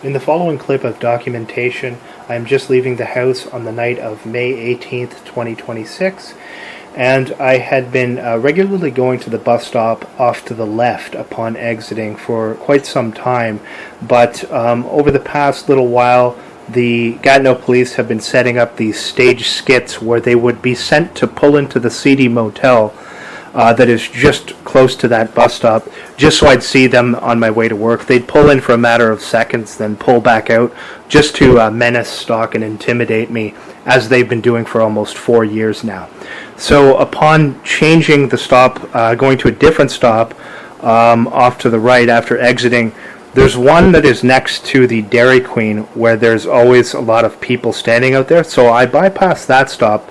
In the following clip of documentation, I am just leaving the house on the night of May 18th, 2026, and I had been regularly going to the bus stop off to the left upon exiting for quite some time, but over the past little while, the Gatineau police have been setting up these stage skits where they would be sent to pull into the seedy motel that is just close to that bus stop, just so I'd see them on my way to work. They'd pull in for a matter of seconds, then pull back out, just to menace, stalk, and intimidate me, as they've been doing for almost 4 years now. So upon changing the stop, going to a different stop off to the right after exiting, there's one that is next to the Dairy Queen where there's always a lot of people standing out there. So I bypassed that stop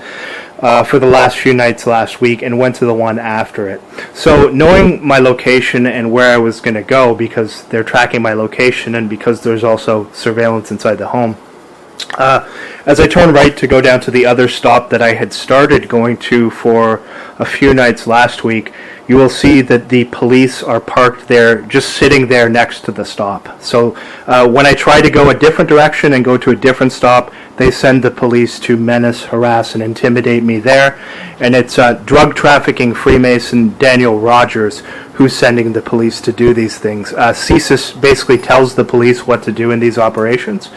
for the last few nights last week and went to the one after it. So knowing my location and where I was going to go, because they're tracking my location and because there's also surveillance inside the home, as I turned right to go down to the other stop that I had started going to for a few nights last week, you will see that the police are parked there, just sitting there next to the stop. So when I try to go a different direction and go to a different stop, they send the police to menace, harass, and intimidate me there. And it's drug trafficking Freemason Daniel Rogers who's sending the police to do these things. CSIS basically tells the police what to do in these operations.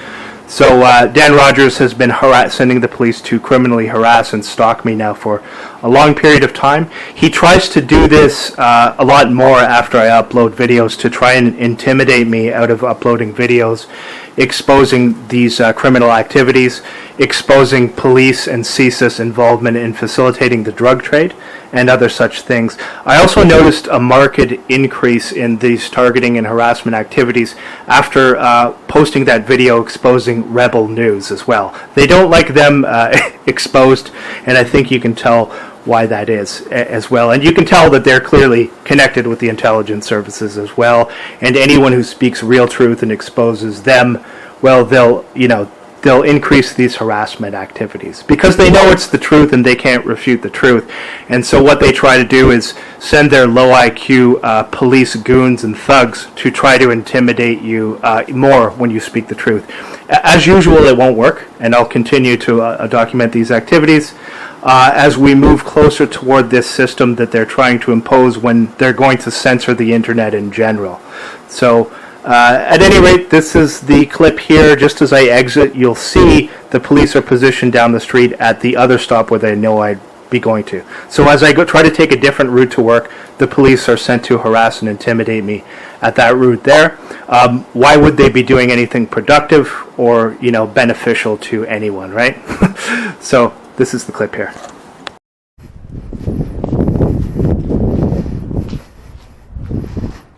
So Dan Rogers has been sending the police to criminally harass and stalk me now for a long period of time. He tries to do this a lot more after I upload videos to try and intimidate me out of uploading videos, exposing these criminal activities, exposing police and CSIS involvement in facilitating the drug trade, and other such things. I also noticed a marked increase in these targeting and harassment activities after posting that video exposing Rebel News as well. They don't like them exposed, and I think you can tell why that is as well. And you can tell that they're clearly connected with the intelligence services as well, and anyone who speaks real truth and exposes them, well, they'll increase these harassment activities because they know it's the truth and they can't refute the truth. And so what they try to do is send their low IQ police goons and thugs to try to intimidate you more when you speak the truth. As usual, it won't work, and I'll continue to document these activities as we move closer toward this system that they're trying to impose when they're going to censor the internet in general. So at any rate, this is the clip here. Just as I exit, you'll see the police are positioned down the street at the other stop where they know I'd be going to. So as I try to take a different route to work, the police are sent to harass and intimidate me at that route there. Why would they be doing anything productive or, beneficial to anyone, right? So this is the clip here.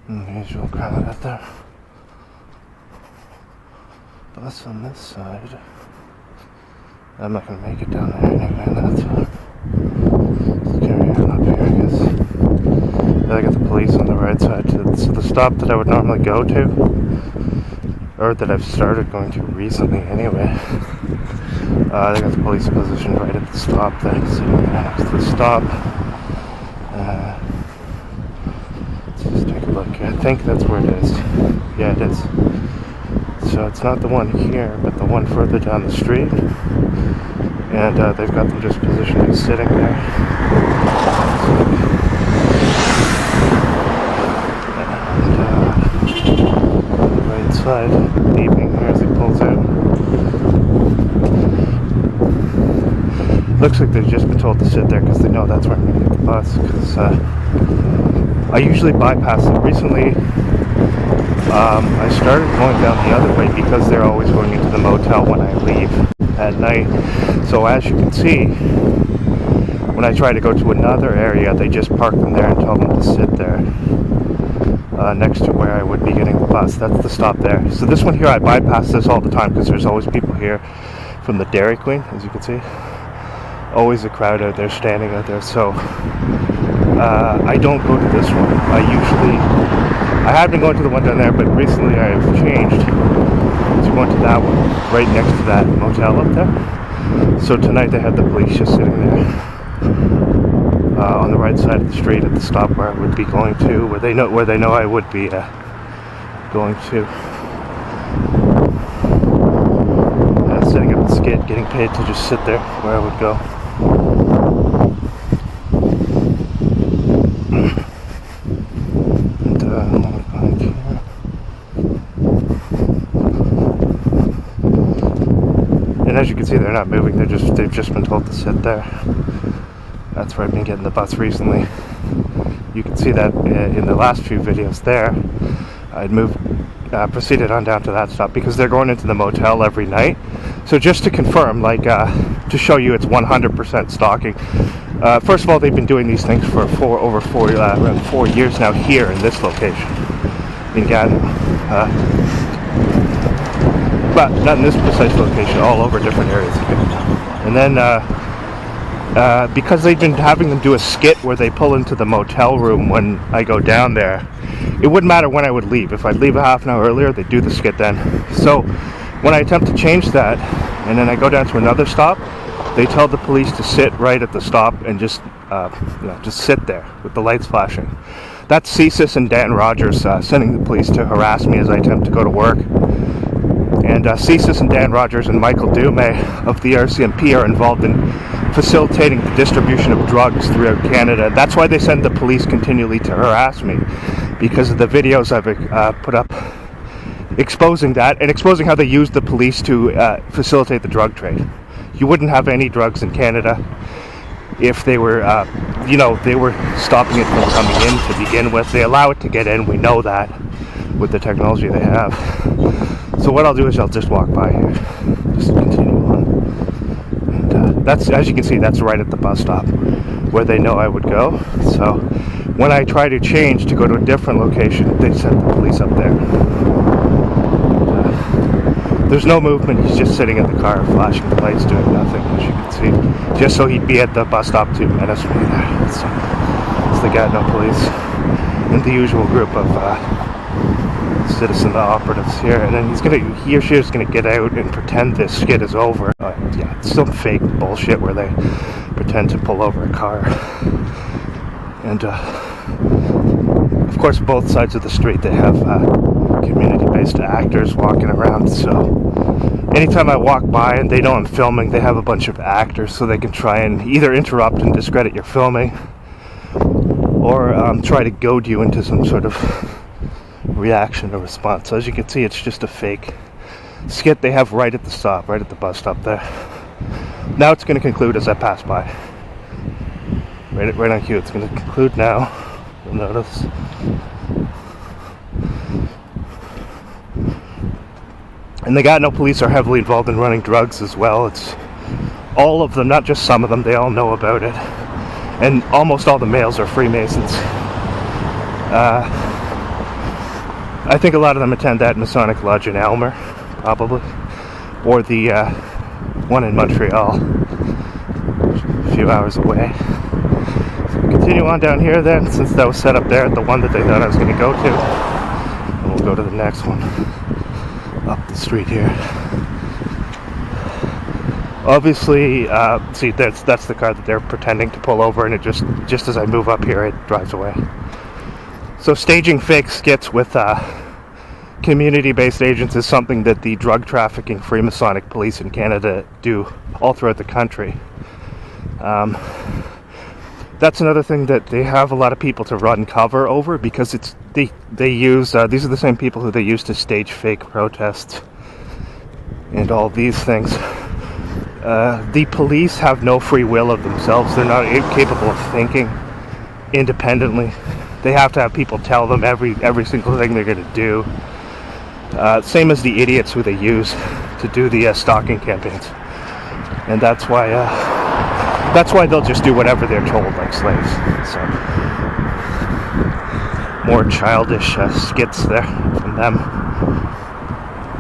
Usual crowd out there. Bus on this side. I'm not going to make it down there anyway, that's fine. Let's carry on up here, I guess. I got the police on the right side. So the stop that I would normally go to, or that I've started going to recently anyway, they got the police positioned right at the stop there, sitting right next to the stop. Let's just take a look. I think that's where it is. Yeah, it is. So it's not the one here, but the one further down the street. And they've got them just positioned as sitting there. And on the right side, beeping here as he pulls out. Looks like they've just been told to sit there because they know that's where I'm going to get the bus. Because I usually bypass it. Recently, I started going down the other way because they're always going into the motel when I leave at night. So as you can see, when I try to go to another area, they just park them there and tell them to sit there next to where I would be getting the bus. That's the stop there. So this one here, I bypass this all the time because there's always people here from the Dairy Queen, as you can see. Always a crowd out there, standing out there. So I don't go to this one. I have been going to the one down there, but recently I have changed to going to that one, right next to that motel up there. So tonight they had the police just sitting there on the right side of the street at the stop where I would be going to, where they know I would be going to. getting paid to just sit there where I would go. And as you can see, they're not moving. They've just been told to sit there. That's where I've been getting the bus recently. You can see that in the last few videos there. I'd proceeded on down to that stop because they're going into the motel every night. So just to confirm, like to show you it's 100% stalking. First of all, they've been doing these things for around 4 years now here in this location in Gatineau. But not in this precise location, all over different areas. And then because they've been having them do a skit where they pull into the motel room when I go down there, it wouldn't matter when I would leave. If I'd leave a half an hour earlier, they'd do the skit then. So when I attempt to change that, and then I go down to another stop, they tell the police to sit right at the stop and just sit there with the lights flashing. That's CSIS and Dan Rogers sending the police to harass me as I attempt to go to work. And CSIS and Dan Rogers and Michael Dume of the RCMP are involved in facilitating the distribution of drugs throughout Canada. That's why they send the police continually to harass me, because of the videos I've put up exposing that and exposing how they use the police to facilitate the drug trade. You wouldn't have any drugs in Canada if they were, they were stopping it from coming in to begin with. They allow it to get in, we know that, with the technology they have. So what I'll do is I'll just walk by here, just continue on. And that's, as you can see, that's right at the bus stop where they know I would go. So when I try to change to go to a different location, they send the police up there. There's no movement, he's just sitting in the car, flashing the lights, doing nothing, as you can see, just so he'd be at the bus stop to menace me there. So it's the Gatineau police and the usual group of citizen operatives here, and then he or she is gonna get out and pretend this skit is over. Yeah, it's some fake bullshit where they pretend to pull over a car. And of course, both sides of the street they have community-based actors walking around. So anytime I walk by and they know I'm filming, they have a bunch of actors so they can try and either interrupt and discredit your filming, or try to goad you into some sort of reaction or response. So as you can see, it's just a fake skit they have right at the stop, right at the bus stop there. Now it's going to conclude as I pass by. Right on cue, it's going to conclude now. You'll notice. And the Gatineau police are heavily involved in running drugs as well. It's all of them, not just some of them, they all know about it. And almost all the males are Freemasons. I think a lot of them attend that Masonic lodge in Aylmer, probably, or the one in Montreal, a few hours away. So we continue on down here then, since that was set up there at the one that they thought I was going to go to. And we'll go to the next one, up the street here. Obviously, see, that's the car that they're pretending to pull over, and it just as I move up here, it drives away. So staging fake skits with community-based agents is something that the drug trafficking Freemasonic police in Canada do all throughout the country. That's another thing that they have a lot of people to run cover over, because they use these are the same people who they use to stage fake protests and all these things. The police have no free will of themselves. They're not capable of thinking independently. They have to have people tell them every single thing they're going to do. Same as the idiots who they use to do the stalking campaigns, and that's why they'll just do whatever they're told, like slaves. So more childish skits there from them,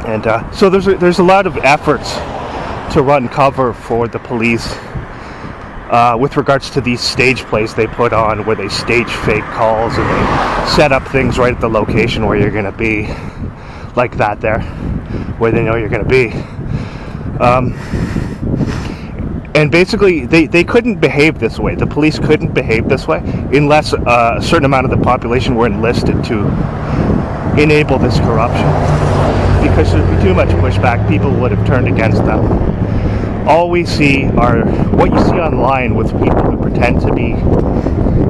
and so there's a lot of efforts to run cover for the police. With regards to these stage plays they put on, where they stage fake calls and they set up things right at the location where you're going to be, like that there, where they know you're going to be. And basically, they couldn't behave this way. The police couldn't behave this way unless a certain amount of the population were enlisted to enable this corruption. Because there'd be too much pushback, people would have turned against them. all we see are what you see online with people who pretend to be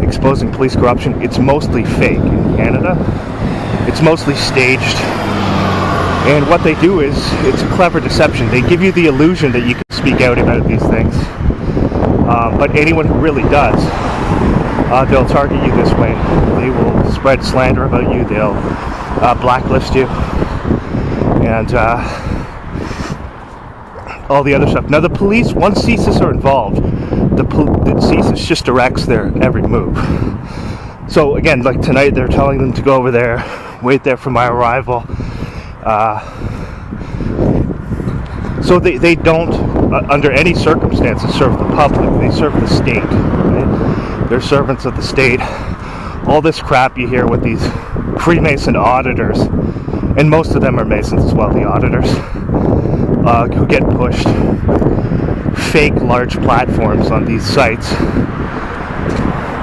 exposing police corruption. It's mostly fake in Canada. It's mostly staged. And what they do is, it's a clever deception. They give you the illusion that you can speak out about these things. But anyone who really does, they'll target you this way. They will spread slander about you. They'll blacklist you. And all the other stuff. Now the police, once CSIS are involved, the CSIS just directs their every move. So again, like tonight, they're telling them to go over there, wait there for my arrival. So they don't, under any circumstances, serve the public. They serve the state. Right? They're servants of the state. All this crap you hear with these Freemason auditors, and most of them are Masons as well, the auditors, who get pushed fake large platforms on these sites.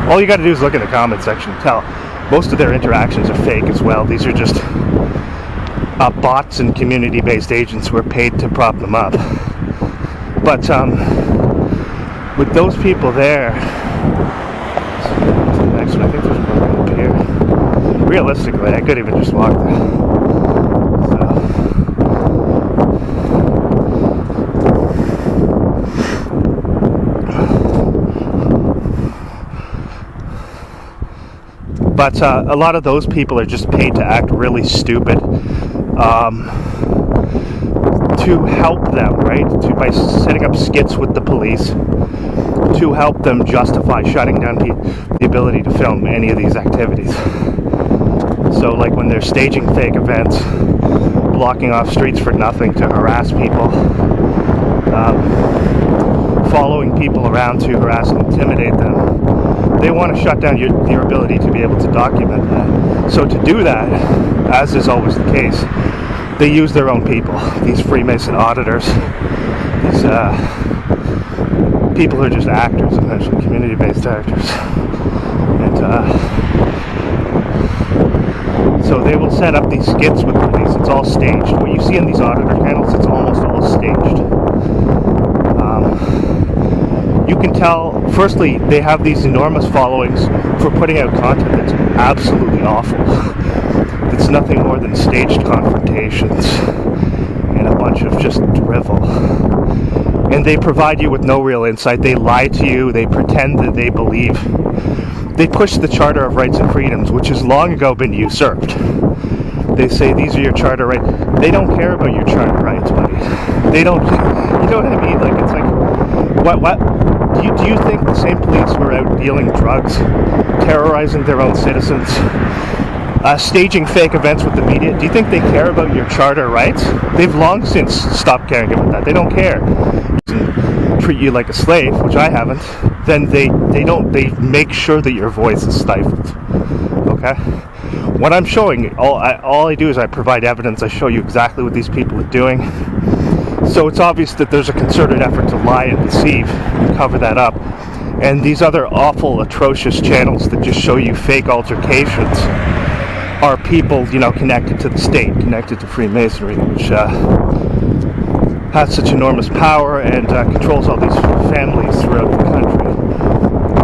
All you got to do is look in the comment section and tell. Most of their interactions are fake as well. These are just bots and community-based agents who are paid to prop them up. But with those people there, to the next one, I think there's one up here. Realistically, I could even just walk there. But a lot of those people are just paid to act really stupid to help them, right? By setting up skits with the police to help them justify shutting down the ability to film any of these activities. So like when they're staging fake events, blocking off streets for nothing to harass people, following people around to harass and intimidate them, they want to shut down your ability to be able to document that. So to do that, as is always the case, they use their own people, these Freemason auditors, these people who are just actors, essentially, community-based actors. And so they will set up these skits with police. It's all staged. What you see in these auditor channels, it's almost all staged. You can tell, firstly, they have these enormous followings for putting out content that's absolutely awful. It's nothing more than staged confrontations and a bunch of just drivel. And they provide you with no real insight. They lie to you. They pretend that they believe. They push the Charter of Rights and Freedoms, which has long ago been usurped. They say, these are your charter rights. They don't care about your charter rights, buddy. They don't, you know what I mean? Like, it's like, what? Do you think the same police who are out dealing drugs, terrorizing their own citizens, staging fake events with the media, do you think they care about your charter rights? They've long since stopped caring about that. They don't care. Treat you like a slave, which I haven't, then they make sure that your voice is stifled. Okay? What I'm showing, all I do is I provide evidence. I show you exactly what these people are doing. So it's obvious that there's a concerted effort to lie and deceive and cover that up. And these other awful, atrocious channels that just show you fake altercations are people, connected to the state, connected to Freemasonry, which has such enormous power and controls all these families throughout the country.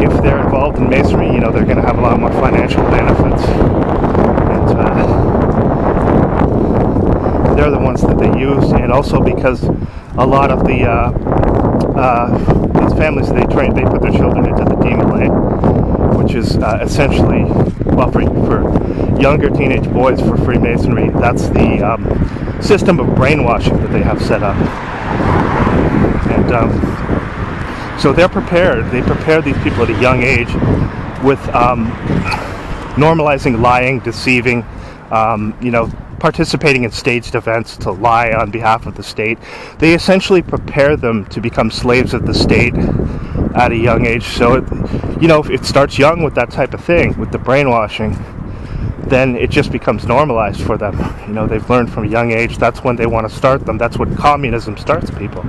If they're involved in Masonry, they're going to have a lot more financial benefits. And they're the ones that they use, and also because a lot of the these families, they put their children into the DMLA, which is essentially, well, for younger teenage boys for Freemasonry, that's the system of brainwashing that they have set up. And so they're prepared. They prepare these people at a young age with normalizing lying, deceiving, participating in staged events to lie on behalf of the state. They essentially prepare them to become slaves of the state at a young age. So, if it starts young with that type of thing, with the brainwashing, then it just becomes normalized for them. They've learned from a young age. That's when they want to start them. That's what communism starts people,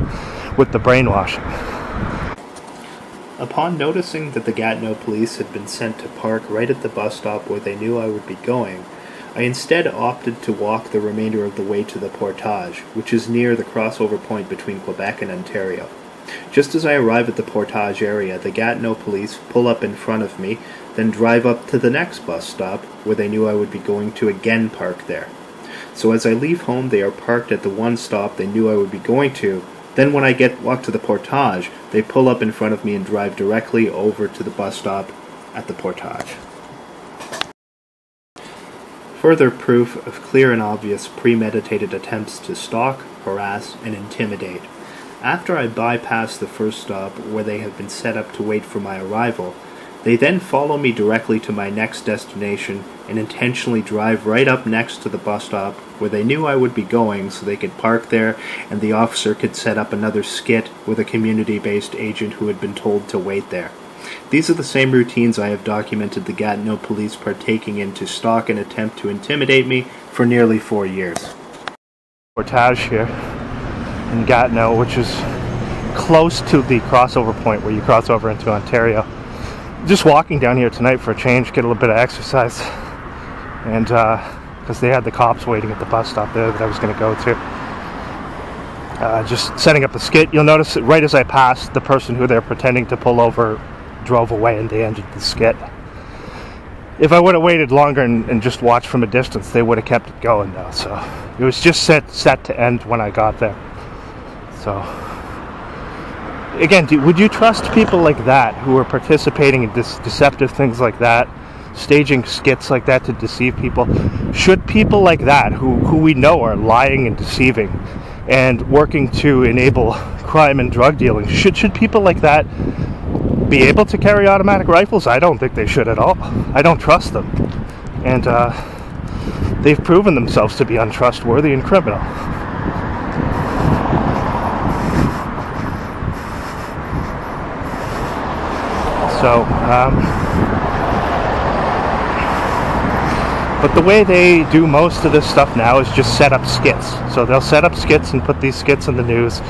with the brainwashing. Upon noticing that the Gatineau police had been sent to park right at the bus stop where they knew I would be going, I instead opted to walk the remainder of the way to the Portage, which is near the crossover point between Quebec and Ontario. Just as I arrive at the portage area, the Gatineau police pull up in front of me, then drive up to the next bus stop, where they knew I would be going to again park there. So as I leave home, they are parked at the one stop they knew I would be going to. Then when I walk to the portage, they pull up in front of me and drive directly over to the bus stop at the portage. Further proof of clear and obvious premeditated attempts to stalk, harass, and intimidate. After I bypass the first stop, where they have been set up to wait for my arrival, they then follow me directly to my next destination and intentionally drive right up next to the bus stop where they knew I would be going, so they could park there and the officer could set up another skit with a community-based agent who had been told to wait there. These are the same routines I have documented the Gatineau police partaking in to stalk and attempt to intimidate me for nearly 4 years. Portage here in Gatineau, which is close to the crossover point where you cross over into Ontario. Just walking down here tonight for a change, get a little bit of exercise, and because they had the cops waiting at the bus stop there that I was going to go to. Just setting up the skit. You'll notice that right as I passed, the person who they're pretending to pull over drove away and they ended the skit. If I would have waited longer and just watched from a distance, they would have kept it going though. So it was just set to end when I got there. So again, would you trust people like that who are participating in deceptive things like that, staging skits like that to deceive people? Should people like that, who we know are lying and deceiving and working to enable crime and drug dealing, should people like that be able to carry automatic rifles? I don't think they should at all. I don't trust them. And they've proven themselves to be untrustworthy and criminal. So, but the way they do most of this stuff now is just set up skits. So they'll set up skits and put these skits in the news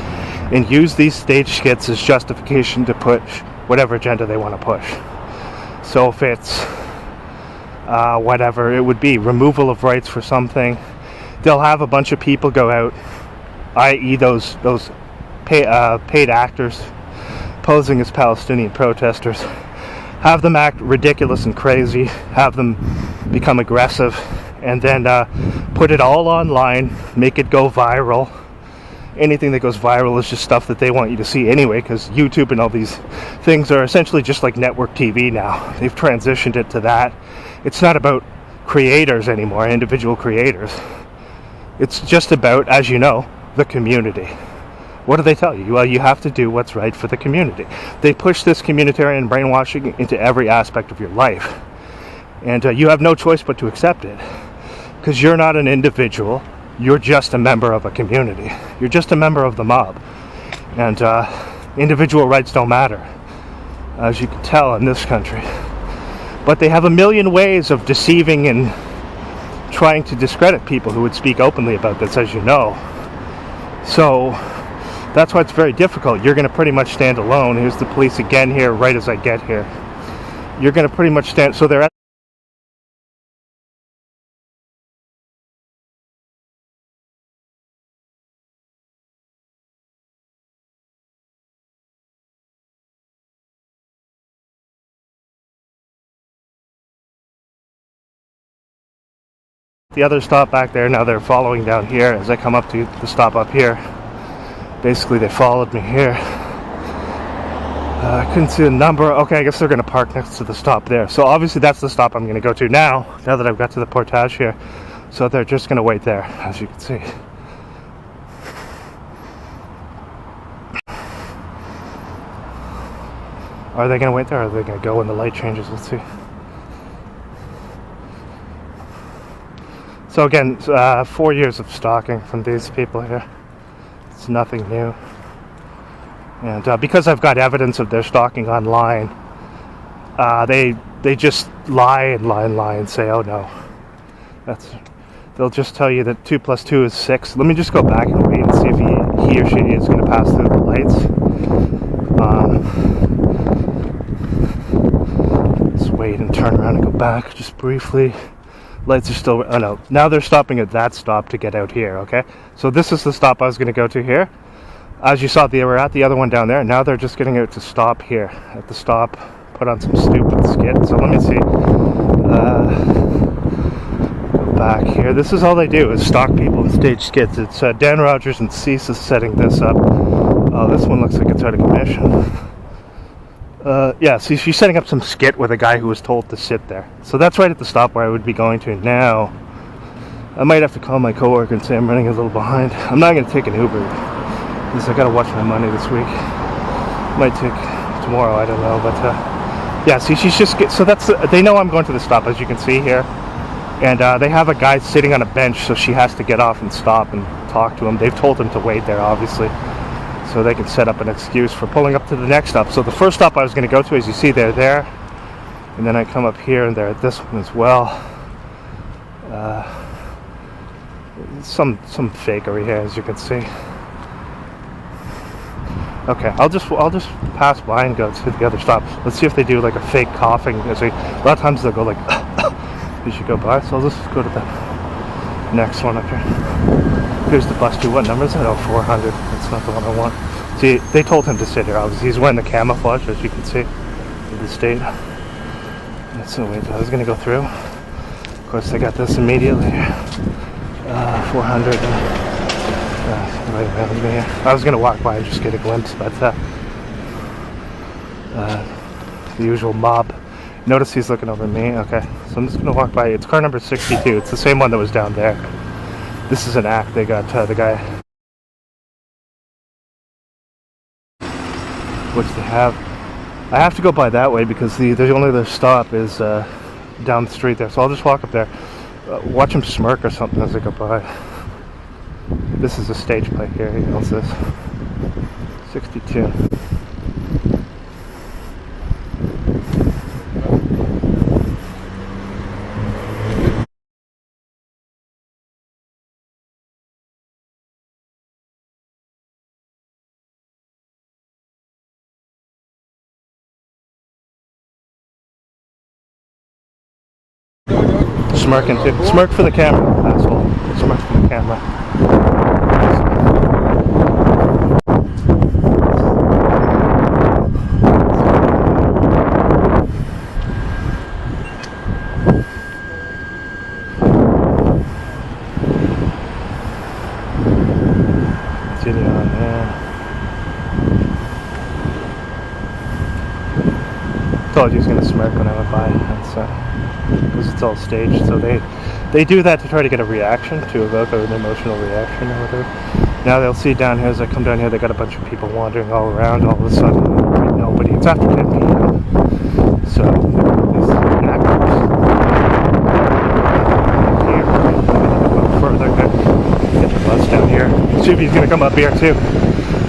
and use these stage skits as justification to push whatever agenda they want to push. So if it's whatever it would be, removal of rights for something, they'll have a bunch of people go out, i.e. those paid actors posing as Palestinian protesters, have them act ridiculous and crazy, have them become aggressive, and then put it all online, make it go viral. Anything that goes viral is just stuff that they want you to see anyway, because YouTube and all these things are essentially just like network TV now. They've transitioned it to that. It's not about creators anymore, individual creators. It's just about, as you know, the community. What do they tell you? Well, you have to do what's right for the community. They push this communitarian brainwashing into every aspect of your life. And you have no choice but to accept it. Because you're not an individual. You're just a member of a community. You're just a member of the mob. And individual rights don't matter, as you can tell in this country. But they have a million ways of deceiving and trying to discredit people who would speak openly about this, as you know. So that's why it's very difficult. You're going to pretty much stand alone. Here's the police again here right as I get here. You're going to pretty much stand... So they're at the other stop back there. Now they're following down here as I come up to the stop up here. Basically, they followed me here. I couldn't see the number. Okay, I guess they're going to park next to the stop there. So obviously that's the stop I'm going to go to now that I've got to the portage here. So they're just going to wait there, as you can see. Are they going to wait there, or are they going to go when the light changes? Let's see. So again, 4 years of stalking from these people here. It's nothing new. And because I've got evidence of their stalking online, they just lie and say, oh no. They'll just tell you that 2 + 2 is 6. Let me just go back and wait and see if he or she is going to pass through the lights. Let's wait and turn around and go back just briefly. Lights are still... Oh no, now they're stopping at that stop to get out here, okay? So this is the stop I was going to go to here. As you saw, they were at the other one down there. Now they're just getting out to stop here. At the stop, put on some stupid skit. So let me see. Go back here. This is all they do, is stalk people and stage skits. It's Dan Rogers and CSIS setting this up. Oh, this one looks like it's out of commission. Yeah, see, she's setting up some skit with a guy who was told to sit there. So that's right at the stop where I would be going to now. I might have to call my coworker and say I'm running a little behind. I'm not going to take an Uber, because I got to watch my money this week. Might take tomorrow, I don't know, but yeah, see, she's just so that's they know I'm going to the stop, as you can see here, and they have a guy sitting on a bench, so she has to get off and stop and talk to him. They've told him to wait there, obviously, so they can set up an excuse for pulling up to the next stop. So the first stop I was going to go to, as you see, they're there, and then I come up here and they're at this one as well. Some fakery here, as you can see. Okay, I'll just pass by and go to the other stop. Let's see if they do like a fake coughing. A lot of times they'll go like you should go by. So I'll just go to the next one up here. Here's the bus to, what number is it? Oh, 400. That's not the one I want. See, they told him to sit here. Obviously, he's wearing the camouflage, as you can see, in the state. So wait, I was gonna go through. Of course, they got this immediately. 400. Right around me. I was gonna walk by and just get a glimpse, but the usual mob. Notice he's looking over me. Okay, so I'm just gonna walk by. It's car number 62. It's the same one that was down there. This is an act. They got the guy, which they have. I have to go by that way because there's only the stop is down the street there. So I'll just walk up there. Watch him smirk or something as I go by. This is a stage play here. He owns this. 62. Smirking too. Smirk for the camera, asshole. Smirk for the camera. Sitting on there. Told you he was gonna smirk when I went by. That's because it's all staged, so they do that to try to get a reaction, to evoke an emotional reaction or whatever. Now they'll see down here, as I come down here, they got a bunch of people wandering all around. All of a sudden, nobody. It's after 10 p.m. So these actors here, further, get the bus down here. See if he's gonna come up here too.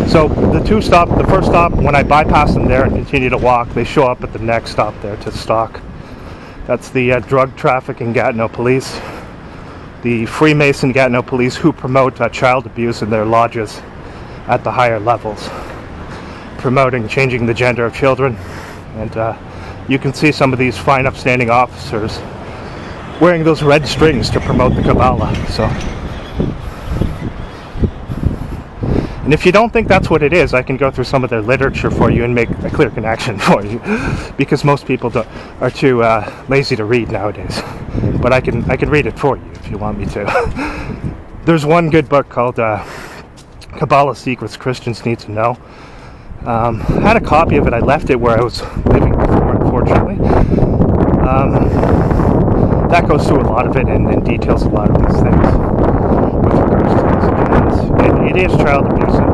So the first stop, when I bypass them there and continue to walk, they show up at the next stop there to stalk. That's the Drugtrafficking Gatineau police, the Freemason Gatineau police, who promote child abuse in their lodges at the higher levels, promoting changing the gender of children. And you can see some of these fine upstanding officers wearing those red strings to promote the Kabbalah. So, and if you don't think that's what it is, I can go through some of their literature for you and make a clear connection for you, because most people are too lazy to read nowadays. But I can read it for you if you want me to. There's one good book called Kabbalah Secrets Christians Need to Know. I had a copy of it. I left it where I was living before, unfortunately. That goes through a lot of it and details a lot of these things with regards to these agendas. It is child abuse, and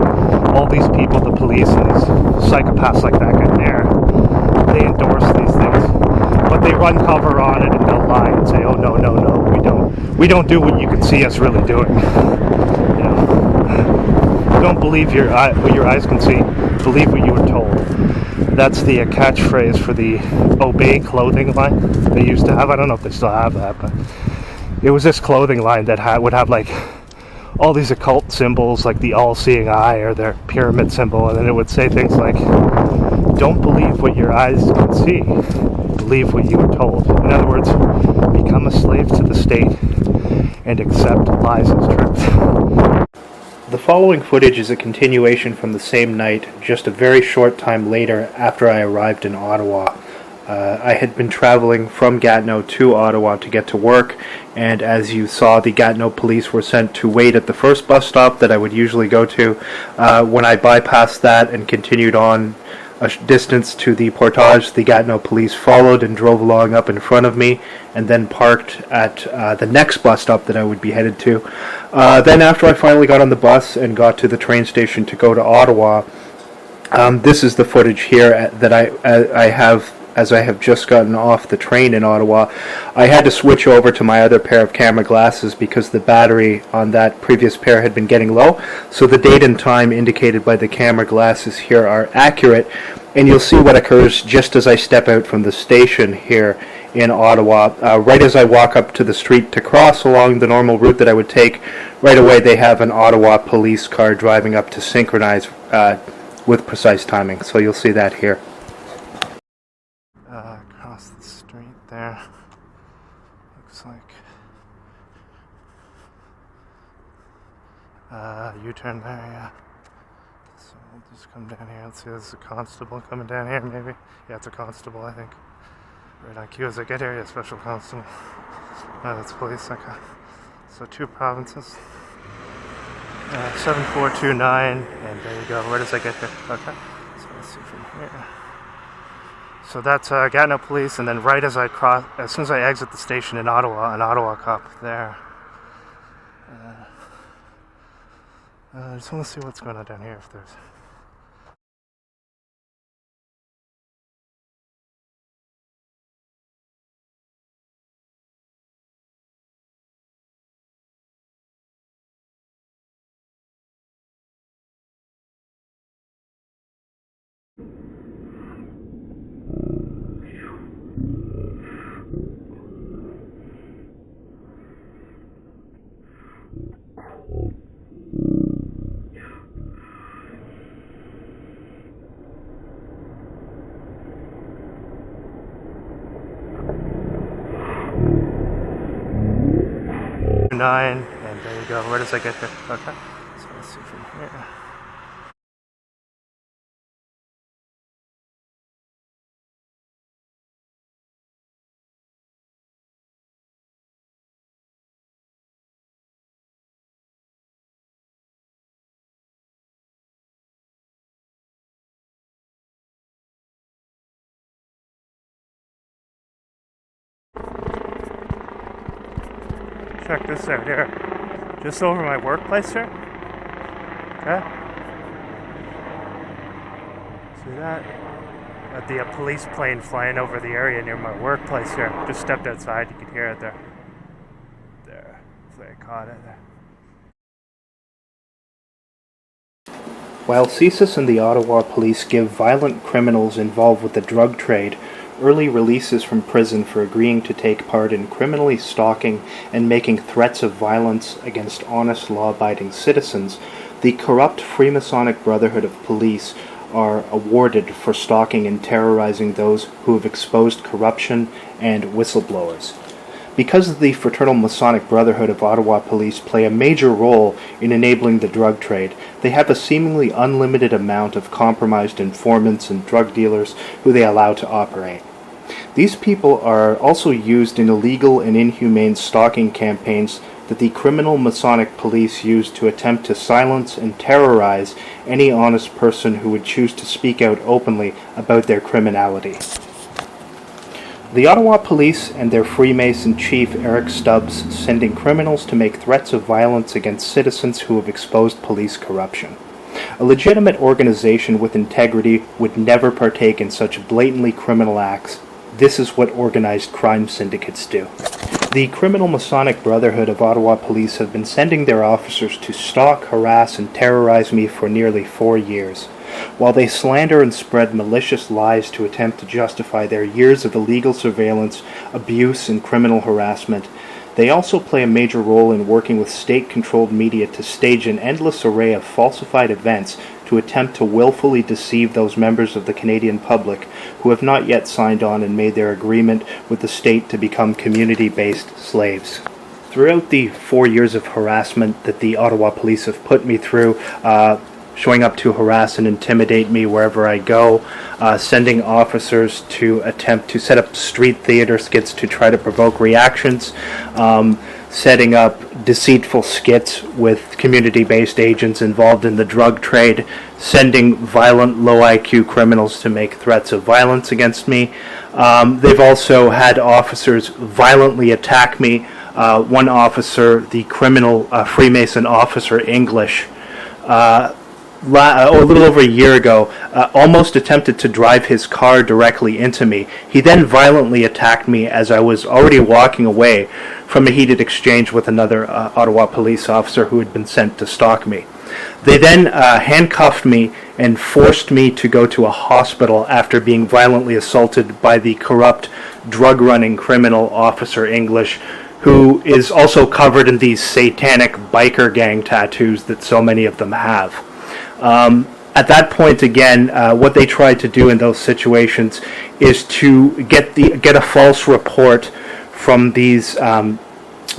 all these people, the police and these psychopaths like that guy there, they endorse these things, but they run cover on it and they'll lie and say, oh no, we don't do what you can see us really doing. You know, don't believe what your eyes can see, believe what you were told. That's the catchphrase for the Obey clothing line they used to have. I don't know if they still have that, but it was this clothing line that would have like all these occult symbols, like the all-seeing eye or their pyramid symbol, and then it would say things like, don't believe what your eyes can see, believe what you were told. In other words, become a slave to the state and accept lies as truth. The following footage is a continuation from the same night, just a very short time later after I arrived in Ottawa. I had been traveling from Gatineau to Ottawa to get to work, and as you saw, the Gatineau police were sent to wait at the first bus stop that I would usually go to. When I bypassed that and continued on a distance to the portage, the Gatineau police followed and drove along up in front of me, and then parked at the next bus stop that I would be headed to. Then after I finally got on the bus and got to the train station to go to Ottawa, this is the footage here that I have as I have just gotten off the train in Ottawa. I had to switch over to my other pair of camera glasses because the battery on that previous pair had been getting low, so the date and time indicated by the camera glasses here are accurate, and you'll see what occurs just as I step out from the station here in Ottawa. Right as I walk up to the street to cross along the normal route that I would take, right away they have an Ottawa police car driving up to synchronize with precise timing, so you'll see that here. Across the street there, looks like U-turn there, yeah. So we'll just come down here and see there's a constable coming down here, maybe. Yeah, it's a constable, I think. Right on cue as I get here, yeah, special constable. That's police, okay. So 2 provinces. 7429, and there you go. Where does I get here? Okay. So let's see from here. So that's Gatineau police, and then right as I cross, as soon as I exit the station in Ottawa, an Ottawa cop there. I just want to see what's going on down here, if there's... Nine, and there you go. Where does I get here? Okay. So let's see from here. Check this out here. Just over my workplace here. Okay. See that? Got the police plane flying over the area near my workplace here. Just stepped outside, you can hear it there. There. Hopefully I caught it there. While CSIS and the Ottawa police give violent criminals involved with the drug trade early releases from prison for agreeing to take part in criminally stalking and making threats of violence against honest, law-abiding citizens, the corrupt Freemasonic Brotherhood of Police are awarded for stalking and terrorizing those who have exposed corruption and whistleblowers. Because the Fraternal Masonic Brotherhood of Ottawa Police play a major role in enabling the drug trade, they have a seemingly unlimited amount of compromised informants and drug dealers who they allow to operate. These people are also used in illegal and inhumane stalking campaigns that the criminal Masonic police use to attempt to silence and terrorize any honest person who would choose to speak out openly about their criminality. The Ottawa police and their Freemason chief Eric Stubbs sending criminals to make threats of violence against citizens who have exposed police corruption. A legitimate organization with integrity would never partake in such blatantly criminal acts. This is what organized crime syndicates do. The Criminal Masonic Brotherhood of Ottawa Police have been sending their officers to stalk, harass, and terrorize me for nearly 4 years. While they slander and spread malicious lies to attempt to justify their years of illegal surveillance, abuse, and criminal harassment, they also play a major role in working with state-controlled media to stage an endless array of falsified events to attempt to willfully deceive those members of the Canadian public who have not yet signed on and made their agreement with the state to become community-based slaves. Throughout the 4 years of harassment that the Ottawa police have put me through, showing up to harass and intimidate me wherever I go, sending officers to attempt to set up street theater skits to try to provoke reactions, setting up deceitful skits with community-based agents involved in the drug trade, sending violent low IQ criminals to make threats of violence against me. They've also had officers violently attack me. One officer, the criminal Freemason officer English, a little over a year ago, almost attempted to drive his car directly into me. He then violently attacked me as I was already walking away from a heated exchange with another Ottawa police officer who had been sent to stalk me. They then handcuffed me and forced me to go to a hospital after being violently assaulted by the corrupt, drug-running criminal officer English, who is also covered in these satanic biker gang tattoos that so many of them have. At that point, again, what they tried to do in those situations is to get a false report from these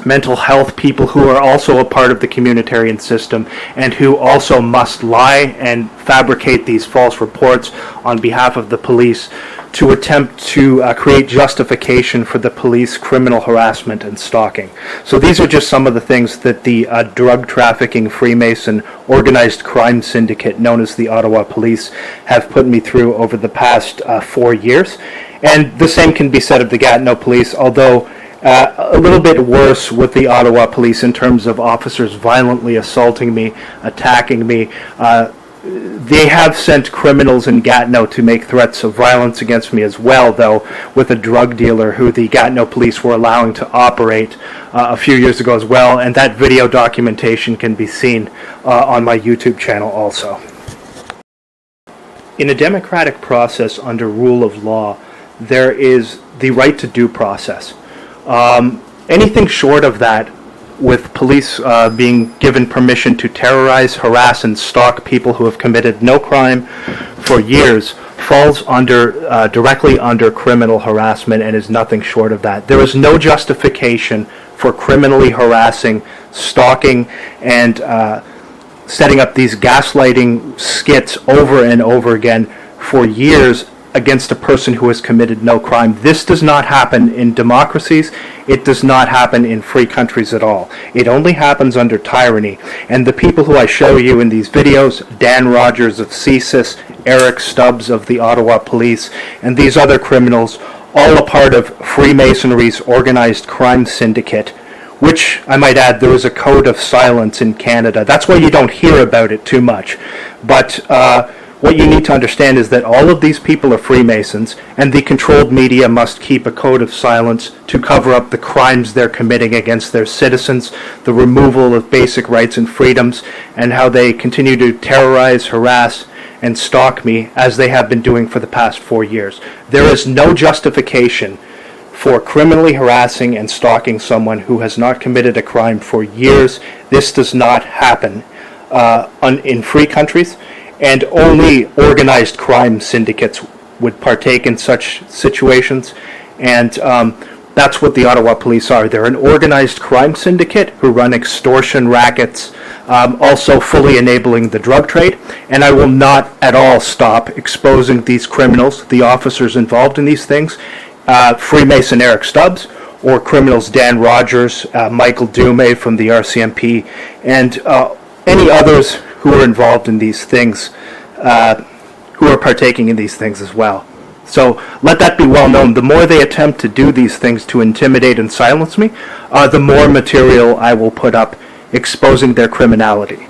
mental health people who are also a part of the communitarian system and who also must lie and fabricate these false reports on behalf of the police to attempt to create justification for the police criminal harassment and stalking. So these are just some of the things that the drug trafficking Freemason organized crime syndicate known as the Ottawa Police have put me through over the past 4 years. And the same can be said of the Gatineau Police, although a little bit worse with the Ottawa Police in terms of officers violently assaulting me, attacking me. They have sent criminals in Gatineau to make threats of violence against me as well, though, with a drug dealer who the Gatineau police were allowing to operate a few years ago as well, and that video documentation can be seen on my YouTube channel also. In a democratic process under rule of law, there is the right to due process. Anything short of that, with police being given permission to terrorize, harass, and stalk people who have committed no crime for years, falls directly under criminal harassment and is nothing short of that. There is no justification for criminally harassing, stalking, and setting up these gaslighting skits over and over again for years against a person who has committed no crime. This does not happen in democracies. It does not happen in free countries at all. It only happens under tyranny. And the people who I show you in these videos, Dan Rogers of CSIS, Eric Stubbs of the Ottawa Police, and these other criminals, all a part of Freemasonry's organized crime syndicate, which, I might add, there is a code of silence in Canada. That's why you don't hear about it too much. But what you need to understand is that all of these people are Freemasons, and the controlled media must keep a code of silence to cover up the crimes they're committing against their citizens, the removal of basic rights and freedoms, and how they continue to terrorize, harass, and stalk me, as they have been doing for the past 4 years. There is no justification for criminally harassing and stalking someone who has not committed a crime for years. This does not happen in free countries. And only organized crime syndicates would partake in such situations. And that's what the Ottawa Police are. They're an organized crime syndicate who run extortion rackets, also fully enabling the drug trade. And I will not at all stop exposing these criminals, the officers involved in these things, Freemason Eric Stubbs, or criminals Dan Rogers, Michael Dume from the RCMP, and any others who are involved in these things, who are partaking in these things as well. So let that be well known. The more they attempt to do these things to intimidate and silence me, the more material I will put up exposing their criminality.